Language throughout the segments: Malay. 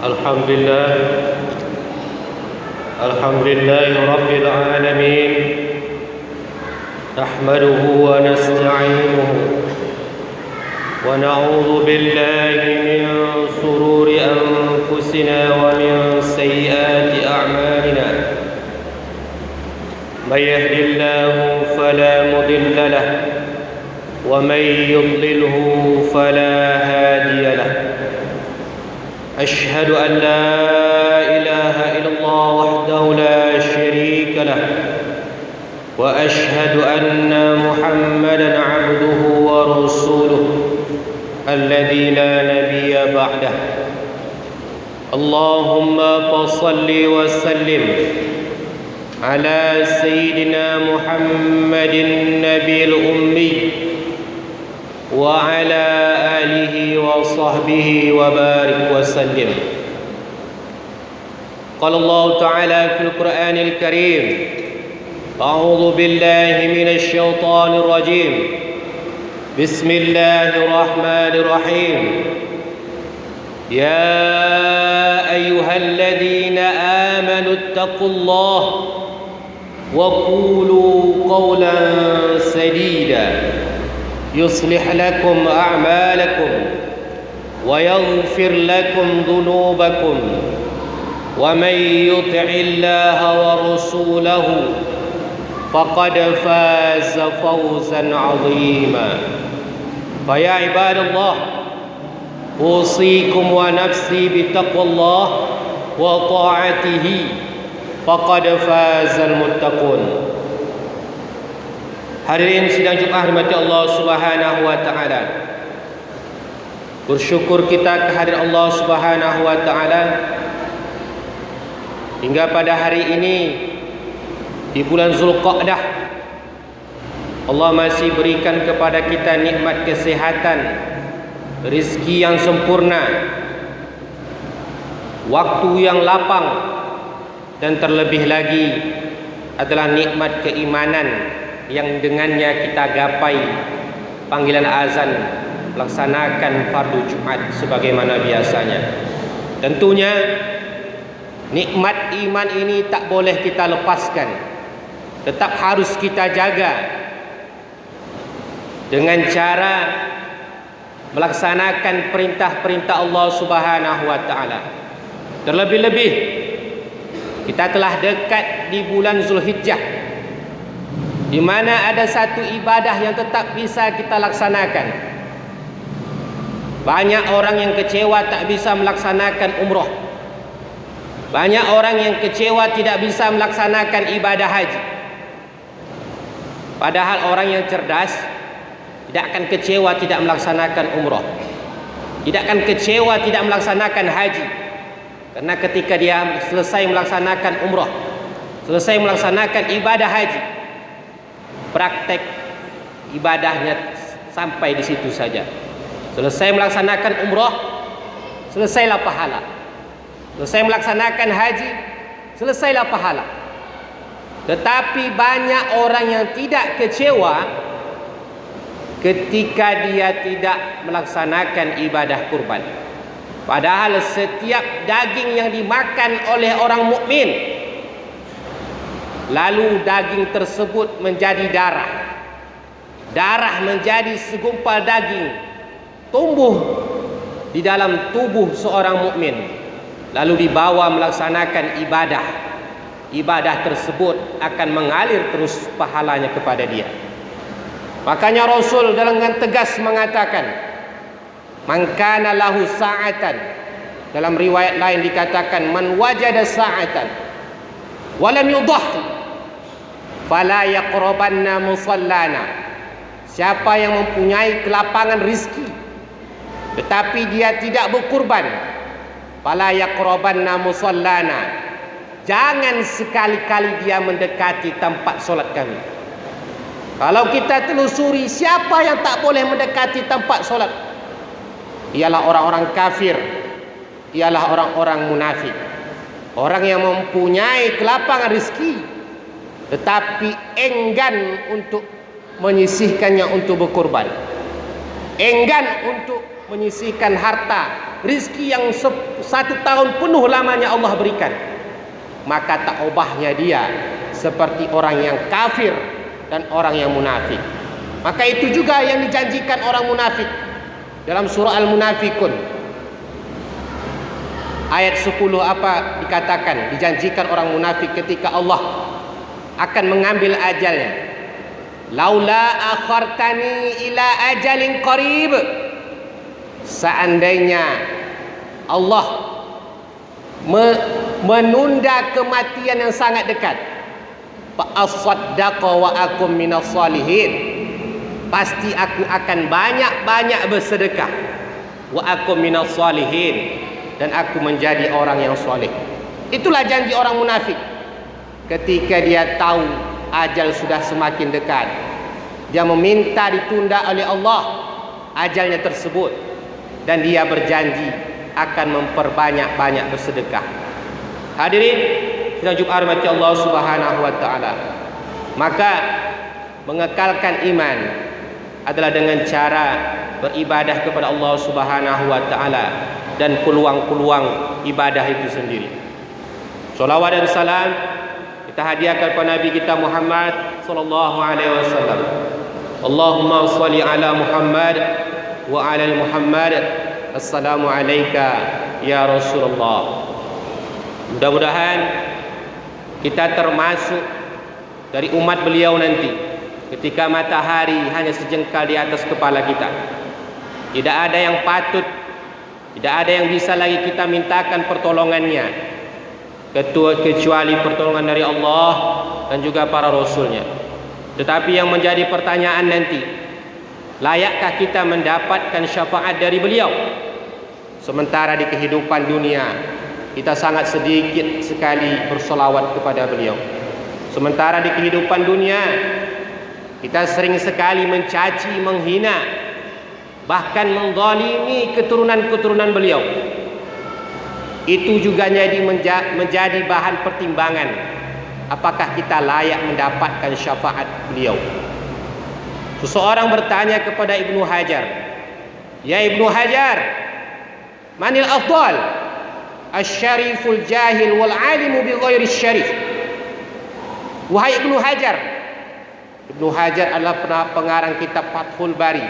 الحمد لله الحمد لله رب العالمين نحمده ونستعينه ونعوذ بالله من شرور أنفسنا ومن سيئات أعمالنا من يهد الله فلا مضل له ومن يضلله فلا هادي له أشهد أن لا إله إلا الله وحده لا شريك له وأشهد أن محمدا عبده ورسوله الذي لا نبي بعده اللهم صل وسلم على سيدنا محمد النبي الأمي وعلى آله وصحبه وبارك وسلم. قال الله تعالى في القرآن الكريم: أعوذ بالله من الشيطان الرجيم بسم الله الرحمن الرحيم يا أيها الذين آمنوا اتقوا الله وقولوا قولا سديدا يصلح لكم أعمالكم ويغفر لكم ذنوبكم ومن يطع الله ورسوله فقد فاز فوزا عظيما. فيا عباد الله أوصيكم ونفسي بتقوى الله وطاعته فقد فاز المتقون. Hadirin sidang Jumat rahmati Allah Subhanahu wa taala. Bersyukur kita kehadirat Allah Subhanahu wa taala hingga pada hari ini di bulan Zulqa'dah Allah masih berikan kepada kita nikmat kesehatan, rezeki yang sempurna, waktu yang lapang, dan terlebih lagi adalah nikmat keimanan yang dengannya kita gapai panggilan azan melaksanakan fardu Jumat sebagaimana biasanya. Tentunya nikmat iman ini tak boleh kita lepaskan, tetap harus kita jaga dengan cara melaksanakan perintah-perintah Allah Subhanahu wa taala. Terlebih-lebih kita telah dekat di bulan Zulhijjah, di mana ada satu ibadah yang tetap bisa kita laksanakan. Banyak orang yang kecewa tak bisa melaksanakan umrah. Banyak orang yang kecewa tidak bisa melaksanakan ibadah haji. Padahal orang yang cerdas tidak akan kecewa tidak melaksanakan umrah, tidak akan kecewa tidak melaksanakan haji. Karena ketika dia selesai melaksanakan umrah, selesai melaksanakan ibadah haji, praktek ibadahnya sampai di situ saja. Selesai melaksanakan umrah, selesailah pahala. Selesai melaksanakan haji, selesailah pahala. Tetapi banyak orang yang tidak kecewa ketika dia tidak melaksanakan ibadah kurban. Padahal setiap daging yang dimakan oleh orang mukmin, lalu daging tersebut menjadi darah, darah menjadi segumpal daging, tumbuh di dalam tubuh seorang mukmin, lalu dibawa melaksanakan ibadah. Ibadah tersebut akan mengalir terus pahalanya kepada dia. Makanya Rasul dengan tegas mengatakan, man kana lahu sa'atan, dalam riwayat lain dikatakan man wajada sa'atan walam yudahhi fala yaqrabanna musallana. Siapa yang mempunyai kelapangan rizki tetapi dia tidak berkurban, fala yaqrabanna musallana, jangan sekali-kali dia mendekati tempat solat kami. Kalau kita telusuri siapa yang tak boleh mendekati tempat solat, ialah orang-orang kafir, ialah orang-orang munafik. Orang yang mempunyai kelapangan rezeki tetapi enggan untuk menyisihkannya untuk berkorban, enggan untuk menyisihkan harta rizki yang 1 tahun penuh lamanya Allah berikan, maka tak ubahnya dia seperti orang yang kafir dan orang yang munafik. Maka itu juga yang dijanjikan orang munafik dalam surah Al-Munafikun ayat 10. Apa dikatakan dijanjikan orang munafik ketika Allah akan mengambil ajalnya? Laula akhartani ila ajalin qarib. Seandainya Allah menunda kematian yang sangat dekat, fa asaddaqa wa akum minas salihin, pasti aku akan banyak-banyak bersedekah, wa akum minas salihin, dan aku menjadi orang yang soleh. Itulah janji orang munafik ketika dia tahu ajal sudah semakin dekat. Dia meminta ditunda oleh Allah ajalnya tersebut, dan dia berjanji akan memperbanyak-banyak bersedekah. Hadirin sidang Jumat rahmati Allah Subhanahu wa taala. Maka mengekalkan iman adalah dengan cara beribadah kepada Allah Subhanahu wa taala dan peluang-peluang ibadah itu sendiri. Salawat dan salam kita hadiahkan kepada Nabi kita Muhammad sallallahu alaihi wasallam. Allahumma shalli ala Muhammad wa ala Muhammad. Assalamu alayka ya Rasulullah. Mudah-mudahan kita termasuk dari umat beliau nanti ketika matahari hanya sejengkal di atas kepala kita. Tidak ada yang patut, tidak ada yang bisa lagi kita mintakan pertolongannya kecuali pertolongan dari Allah dan juga para rasulnya. Tetapi yang menjadi pertanyaan nanti, layakkah kita mendapatkan syafaat dari beliau? Sementara di kehidupan dunia kita sangat sedikit sekali bersolawat kepada beliau. Sementara di kehidupan dunia kita sering sekali mencaci, menghina, bahkan menzalimi keturunan-keturunan beliau. Itu juga menjadi bahan pertimbangan, apakah kita layak mendapatkan syafaat beliau. Seseorang bertanya kepada Ibnu Hajar, "Ya Ibnu Hajar, manil afdal? Asy-syariful jahil wal alimu bi ghairi syarif?" Wahai Ibnu Hajar. Ibnu Hajar adalah pengarang kitab Fathul Bari,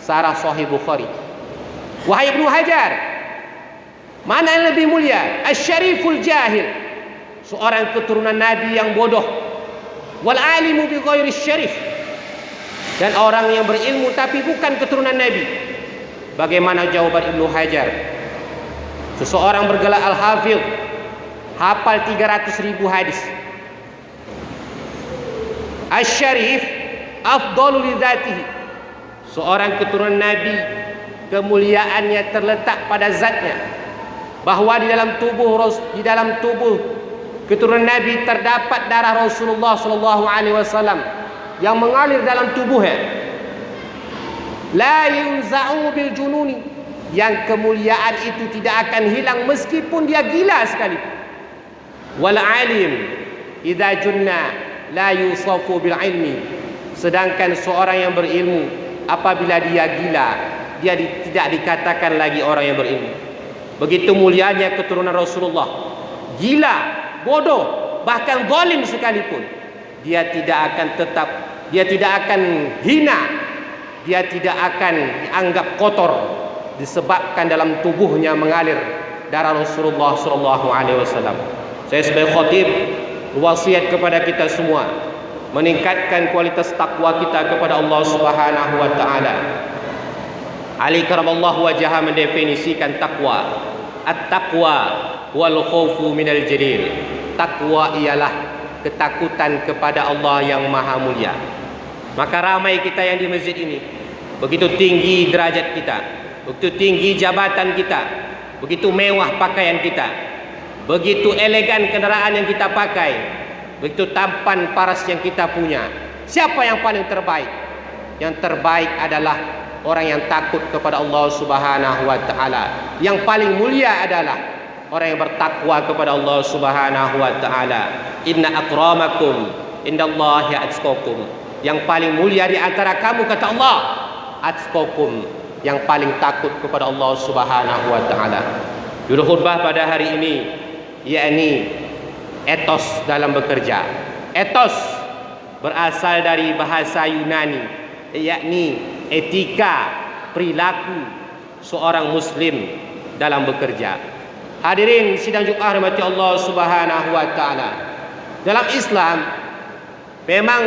Syarah Sahih Bukhari. Wahai Ibnu Hajar, mana yang lebih mulia? Asy-syariful jahil, seorang keturunan Nabi yang bodoh, wal alimu bi ghairi syarif, dan orang yang berilmu tapi bukan keturunan Nabi. Bagaimana jawaban Ibnu Hajar? Seseorang bergelar Al-Hafidh, hafal 300.000 hadis. Asy-syarif afdalu li dzatihi, seorang keturunan Nabi kemuliaannya terletak pada zatnya, bahwa di dalam tubuh keturunan Nabi terdapat darah Rasulullah sallallahu alaihi wasallam yang mengalir dalam tubuhnya. La yunza'u bil jununi, yang kemuliaan itu tidak akan hilang meskipun dia gila sekalipun. Wal alim idza junna la yusafu bil ilmi, sedangkan seorang yang berilmu apabila dia gila, dia tidak dikatakan lagi orang yang berilmu. Begitu mulianya keturunan Rasulullah. Gila, bodoh, bahkan zalim sekalipun, dia tidak akan hina, dia tidak akan dianggap kotor disebabkan dalam tubuhnya mengalir darah Rasulullah sallallahu alaihi wasallam. Saya sebagai khatib wasiat kepada kita semua meningkatkan kualitas takwa kita kepada Allah Subhanahu wa taala. Ali karamallahu wajhaha mendefinisikan takwa. At-taqwa wal khaufu minal jalil. Takwa ialah ketakutan kepada Allah yang maha mulia. Maka ramai kita yang di masjid ini, begitu tinggi derajat kita, begitu tinggi jabatan kita, begitu mewah pakaian kita, begitu elegan kendaraan yang kita pakai, begitu tampan paras yang kita punya. Siapa yang paling terbaik? Yang terbaik adalah orang yang takut kepada Allah Subhanahu wa taala. Yang paling mulia adalah orang yang bertakwa kepada Allah Subhanahu wa taala. Inna akramakum indallahi atqakum. Yang paling mulia di antara kamu, kata Allah, atqakum, yang paling takut kepada Allah Subhanahu wa taala. Judul khutbah pada hari ini yakni etos dalam bekerja. Etos berasal dari bahasa Yunani, yakni etika perilaku seorang muslim dalam bekerja. Hadirin sidang Jumat rahmati Allah Subhanahu wa taala. Dalam Islam memang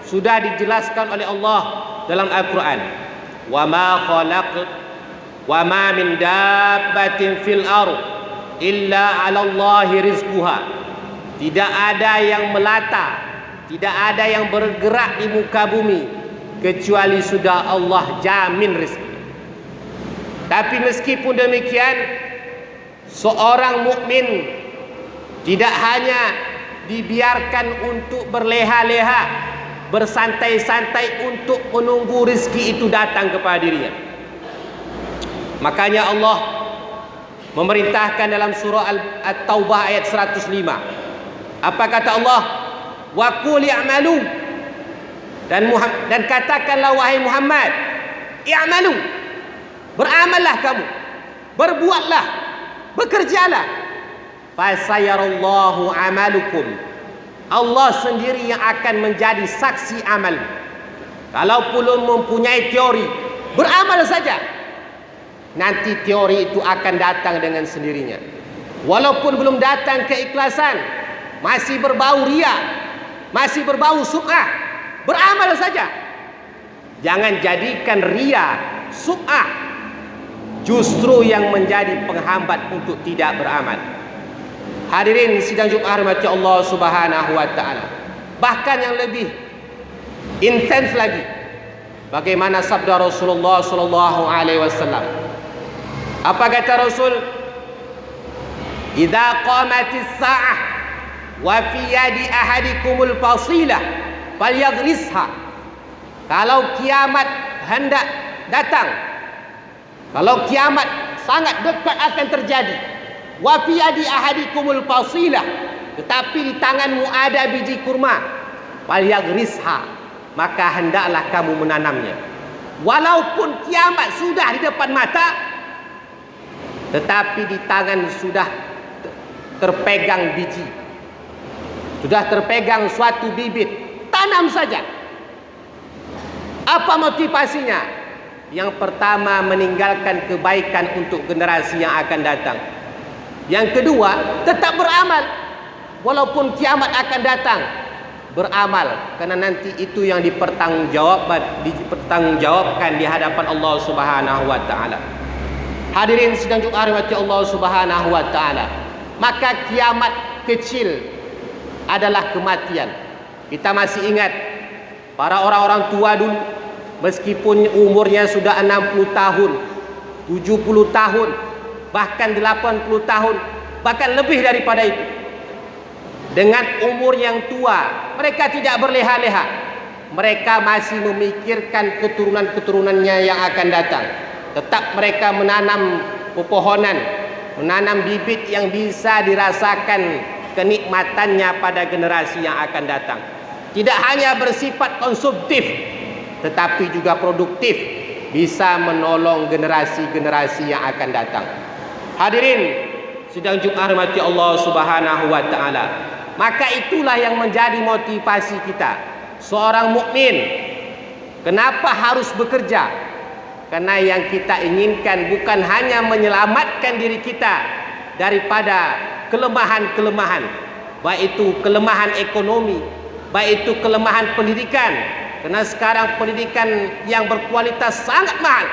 sudah dijelaskan oleh Allah dalam Al-Quran, wa ma min dabbatin fil ardh illa 'ala Allahi rizquha. Tidak ada yang melata, tidak ada yang bergerak di muka bumi kecuali sudah Allah jamin rezeki. Tapi meskipun demikian, seorang mukmin tidak hanya dibiarkan untuk berleha-leha, bersantai-santai untuk menunggu rezeki itu datang kepada dirinya. Makanya Allah memerintahkan dalam surah At-Taubah ayat 105. Apa kata Allah? Wa qul i'malu, dan katakanlah wahai Muhammad, i'malu, beramallah kamu, berbuatlah, bekerjalah, fasayarallahu amalukum, Allah sendiri yang akan menjadi saksi amal. Kalau belum mempunyai teori, beramal saja, nanti teori itu akan datang dengan sendirinya. Walaupun belum datang keikhlasan, masih berbau riya, masih berbau sum'ah, beramal saja. Jangan jadikan riya, sum'ah justru yang menjadi penghambat untuk tidak beramal. Hadirin sidang Jumat rahmati Allah Subhanahu wa taala. Bahkan yang lebih intens lagi, bagaimana sabda Rasulullah sallallahu alaihi wasallam. Apa kata Rasul? Idza qamatis sa'ah wa fi yadi ahadikumul fasilah falyaghrisha. Kalau kiamat hendak datang, kalau kiamat sangat dekat akan terjadi, wa fi yadi ahadikumul fasilah, tetapi di tanganmu ada biji kurma, falyaghrisha, maka hendaklah kamu menanamnya. Walaupun kiamat sudah di depan mata, tetapi di tangan sudah terpegang biji, sudah terpegang suatu bibit, tanam saja. Apa motivasinya? Yang pertama, meninggalkan kebaikan untuk generasi yang akan datang. Yang kedua, tetap beramal walaupun kiamat akan datang. Beramal karena nanti itu yang dipertanggungjawabkan di hadapan Allah Subhanahu wa taala. Hadirin sidang Jumat rahmati Allah Subhanahu wa taala. Maka kiamat kecil adalah kematian. Kita masih ingat para orang-orang tua dulu, meskipun umurnya sudah 60 tahun, 70 tahun, bahkan 80 tahun, bahkan lebih daripada itu, dengan umur yang tua, mereka tidak berleha-leha. Mereka masih memikirkan keturunan-keturunannya yang akan datang. Tetap mereka menanam pepohonan, menanam bibit yang bisa dirasakan kenikmatannya pada generasi yang akan datang. Tidak hanya bersifat konsumtif, tetapi juga produktif, bisa menolong generasi-generasi yang akan datang. Hadirin sidang Jumat rahmati Allah Subhanahu wa taala. Maka itulah yang menjadi motivasi kita. Seorang mukmin kenapa harus bekerja? Karena yang kita inginkan bukan hanya menyelamatkan diri kita daripada kelemahan-kelemahan, baik itu kelemahan ekonomi, baik itu kelemahan pendidikan, karena sekarang pendidikan yang berkualitas sangat mahal,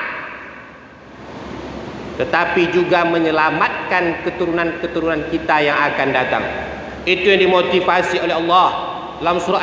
tetapi juga menyelamatkan keturunan-keturunan kita yang akan datang. Itu yang dimotivasi oleh Allah dalam surah